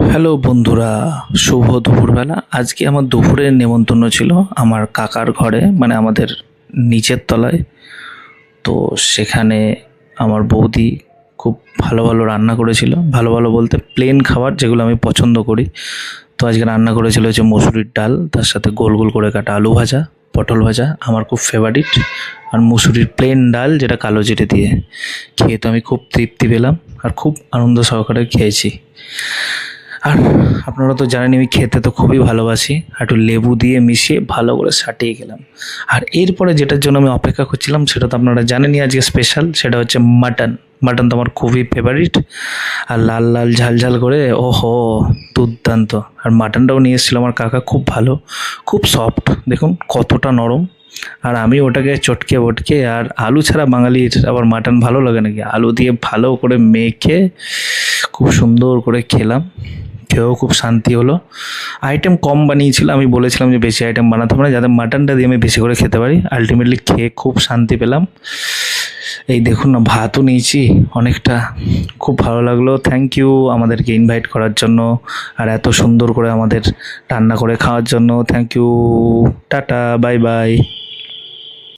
Hello বন্ধুরা, শুভ দুপুরবেলা। আজকে আমার দুপুরের নেমন্তন্ন ছিল আমার কাকার ঘরে, মানে আমাদের নিচের তলায়। তো সেখানে আমার বৌদি খুব ভালো ভালো রান্না করেছিল, ভালো ভালো বলতে প্লেন খাবার যেগুলো আমি পছন্দ করি। তো আজকে রান্না করেছিল হচ্ছে মসুরির ডাল, তার সাথে গোল গোল করে কাটা আলু ভাজা, পটল ভাজা আমার খুব ফেভারিট, আর মুসুরির প্লেন ডাল যেটা কালো জিরে দিয়ে। খেয়ে তো আমি খুব তৃপ্তি পেলাম আর খুব আনন্দ সহকারে খেয়েছি। আর আপনারা তো জানেন আমি খেতে তো খুবই ভালোবাসি, একটু লেবু দিয়ে মিশিয়ে ভালো করে সাটিয়ে খেলাম। আর এরপরে যেটার জন্য আমি অপেক্ষা করছিলাম সেটা তো আপনারা জানেনই, আজকে স্পেশাল, সেটা হচ্ছে মাটন। মাটন তো আমার খুবই ফেভারিট, আর লাল লাল ঝাল ঝাল করে, ওহো দুর্দান্ত। আর মাটনটাও নিয়ে এসেছিলো আমার কাকা, খুব ভালো, খুব সফট, দেখুন কতটা নরম। আর আমি ওটাকে চটকে বটকে, আর আলু ছাড়া বাঙালির আবার মাটন ভালো লাগে নাকি, আলু দিয়ে ভালো করে মেখে খুব সুন্দর করে খেলাম। খেয়েও খুব শান্তি হলো। আইটেম কম বানিয়েছিল, আমি বলেছিলাম যে বেশি আইটেম বানাতে হবে না, যাতে মাটনটা দিয়ে আমি বেশি করে খেতে পারি। আলটিমেটলি খেয়ে খুব শান্তি পেলাম। এই দেখুন না, ভাতও নিয়েছি অনেকটা, খুব ভালো লাগলো। থ্যাংক ইউ আমাদেরকে ইনভাইট করার জন্য, আর এত সুন্দর করে আমাদের রান্না করে খাওয়ার জন্য। Thank you, tata, bye by.